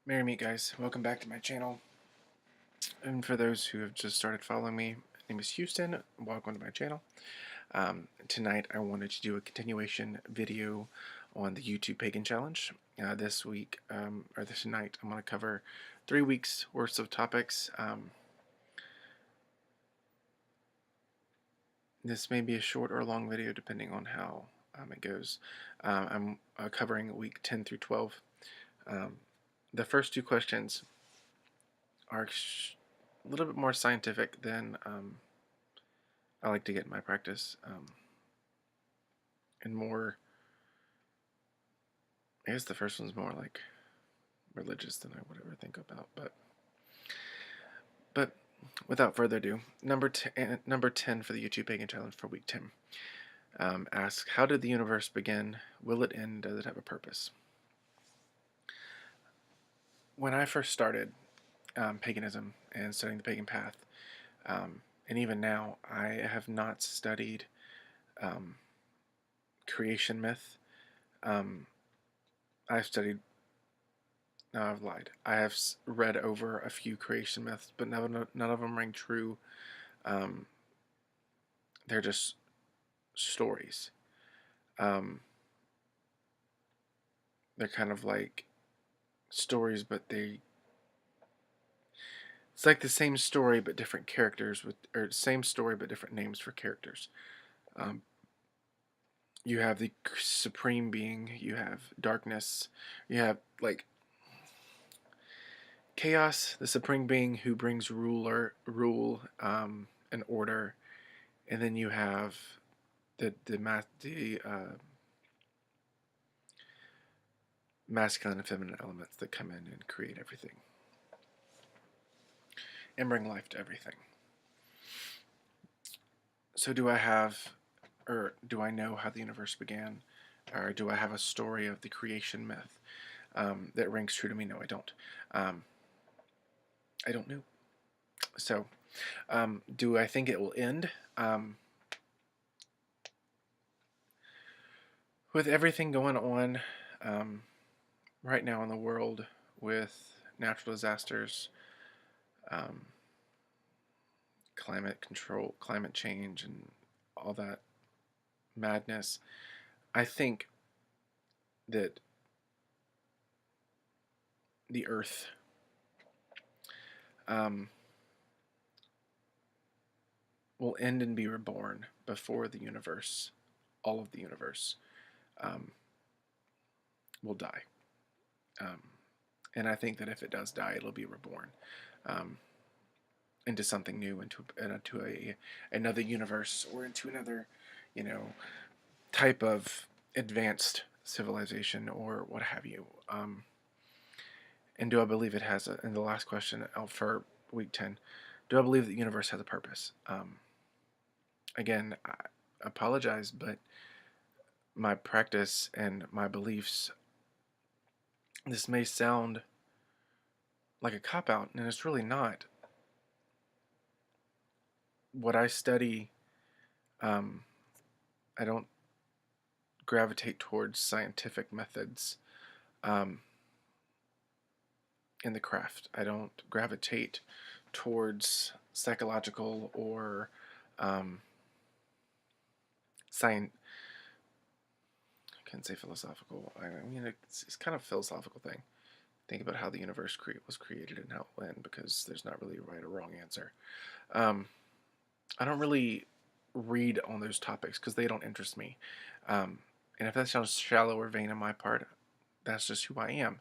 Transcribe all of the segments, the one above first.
Merry meet guys, welcome back to my channel. And for those who have just started following me, my name is Houston. Welcome to my channel. Tonight I wanted to do a continuation video on the YouTube Pagan Challenge. This week, or this night, I'm going to cover 3 weeks worth of topics. This may be a short or long video depending on how it goes. I'm covering week 10 through 12. The first 2 questions are a little bit more scientific than I like to get in my practice, and more, I guess the first one's more like religious than I would ever think about, but without further ado, number 10 for the YouTube Pagan Challenge for week 10 asks, how did the universe begin? Will it end? Does it have a purpose? When I first started paganism and studying the pagan path, and even now, I have not studied creation myth. I've studied, no, I've lied. I have read over a few creation myths, but none of them ring true. They're just stories. They're kind of like stories, but it's like the same story but different characters, or same story but different names for characters. You have the supreme being, you have darkness, you have like chaos, the supreme being who brings rule and order, and then you have the masculine and feminine elements that come in and create everything and bring life to everything. So do I know how the universe began, or do I have a story of the creation myth that rings true to me? No, I don't. I don't know. So, do I think it will end? With everything going on right now in the world, with natural disasters, climate control, climate change, and all that madness, I think that the Earth will end and be reborn before the universe, all of the universe, will die. And I think that if it does die, it'll be reborn into something new, into another universe, or into another, type of advanced civilization, or what have you. And do I believe it has and the last question for week 10, do I believe that the universe has a purpose? Again, I apologize, but my practice and my beliefs, this may sound like a cop-out, and it's really not. What I study, I don't gravitate towards scientific methods in the craft. I don't gravitate towards psychological or science. I can't say philosophical. I mean, it's kind of a philosophical thing. Think about how the universe was created and how it will end, because there's not really a right or wrong answer. I don't really read on those topics because they don't interest me. And if that sounds shallow or vain on my part, that's just who I am.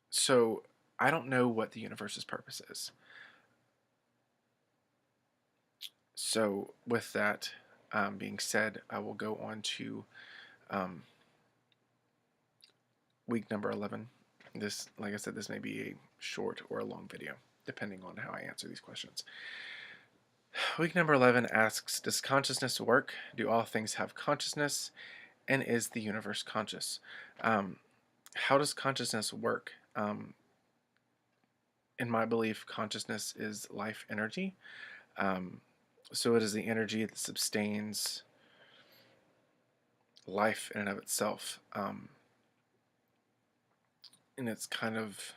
So I don't know what the universe's purpose is. So with that being said, I will go on to week number 11. This, like I said, this may be a short or a long video, depending on how I answer these questions. Week number 11 asks, does consciousness work? Do all things have consciousness? And is the universe conscious? How does consciousness work? In my belief, consciousness is life energy. So it is the energy that sustains life in and of itself. and it's kind of,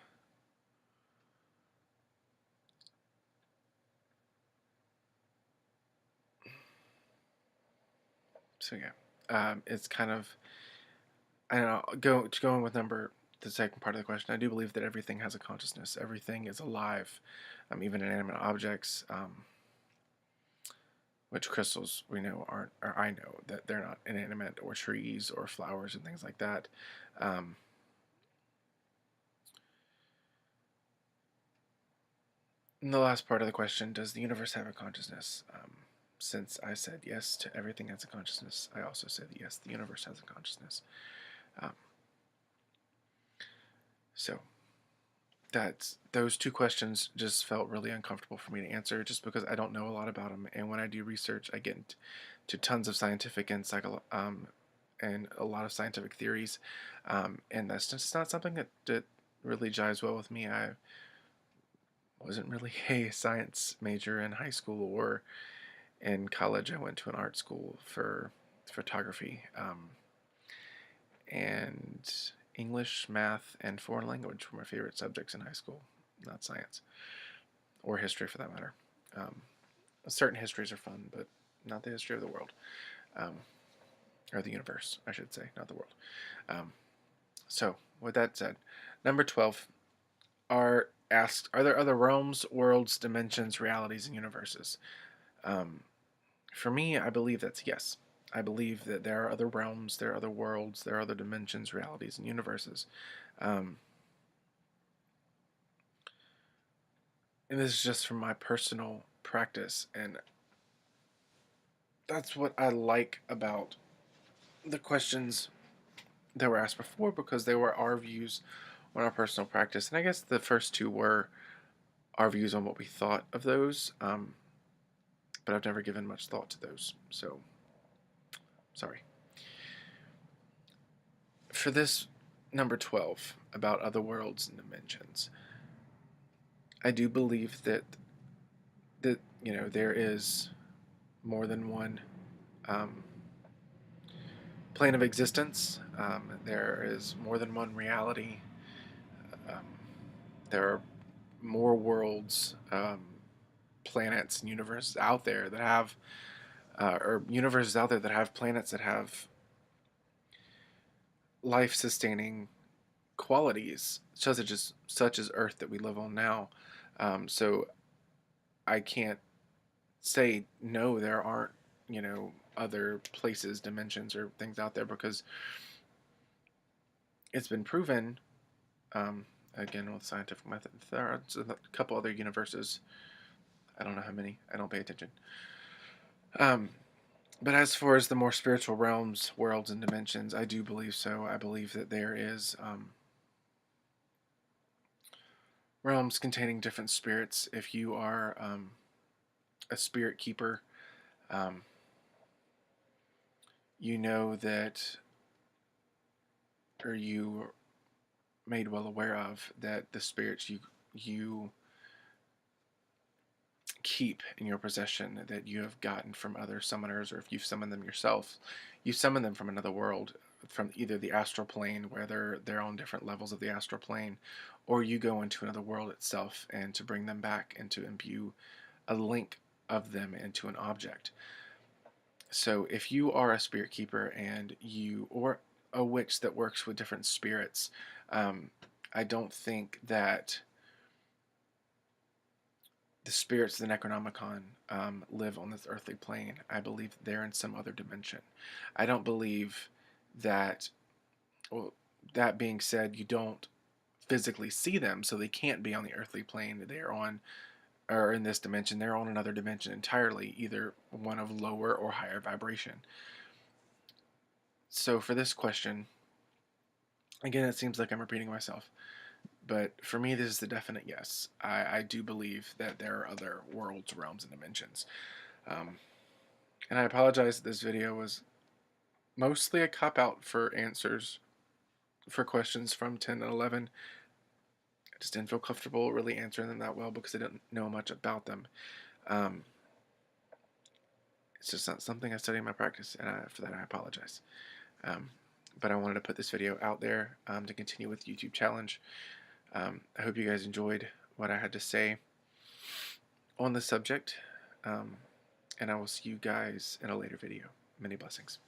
so yeah, it's kind of, I don't know, going with the second part of the question. I do believe that everything has a consciousness. Everything is alive, even inanimate objects, which crystals we know aren't, or I know that they're not inanimate, or trees or flowers and things like that. Um, and the last part of the question, does the universe have a consciousness? Since I said yes to everything has a consciousness, I also said yes, the universe has a consciousness. Um, so those two questions just felt really uncomfortable for me to answer, just because I don't know a lot about them. And when I do research, I get into tons of scientific and and a lot of scientific theories, and that's just not something that really jives well with me. I wasn't really a science major in high school or in college. I went to an art school for photography, and English, math, and foreign language were my favorite subjects in high school, not science or history for that matter. Um, Certain histories are fun, but not the history of the world, um, or the universe, I should say, not the world. Um, so, with that said, number 12 are asked: are there other realms, worlds, dimensions, realities, and universes? Um, for me, I believe that's yes. I believe that there are other realms, there are other worlds, there are other dimensions, realities, and universes. Um, and this is just from my personal practice, and that's what I like about the questions that were asked before, because they were our views on our personal practice. And I guess the first two were our views on what we thought of those, but I've never given much thought to those, so sorry. For this number 12 about other worlds and dimensions, I do believe that there is more than one um, plane of existence. There is more than one reality. Um, there are more worlds, planets, and universes out there that have, or universes out there that have planets that have life-sustaining qualities, such as Earth that we live on now. So I can't say no, there aren't other places, dimensions, or things out there, because it's been proven. Um, Again, with scientific method, there are a couple other universes. I don't know how many. I don't pay attention. Um, but as far as the more spiritual realms, worlds, and dimensions, I do believe so. I believe that there is realms containing different spirits. If you are a spirit keeper, um, you know that, or you made well aware of, that the spirits you keep in your possession, that you have gotten from other summoners, or if you've summoned them yourself, you summon them from another world, from either the astral plane, where they're on different levels of the astral plane, or you go into another world itself, and to bring them back and to imbue a link of them into an object. So if you are a spirit keeper, or a witch that works with different spirits, I don't think that the spirits of the Necronomicon live on this earthly plane. I believe they're in some other dimension. I don't believe that, well, that being said, you don't physically see them, so they can't be on the earthly plane. They're on, or in this dimension, they're on another dimension entirely, either one of lower or higher vibration. So for this question, again, it seems like I'm repeating myself, but for me, this is the definite yes. I do believe that there are other worlds, realms, and dimensions. Um, and I apologize that this video was mostly a cop-out for answers for questions from 10 and 11. I just didn't feel comfortable really answering them that well, because I didn't know much about them. Um, it's just not something I study in my practice, and for that I apologize. Um, but I wanted to put this video out there to continue with the YouTube challenge. I hope you guys enjoyed what I had to say on the subject, and I will see you guys in a later video. Many blessings.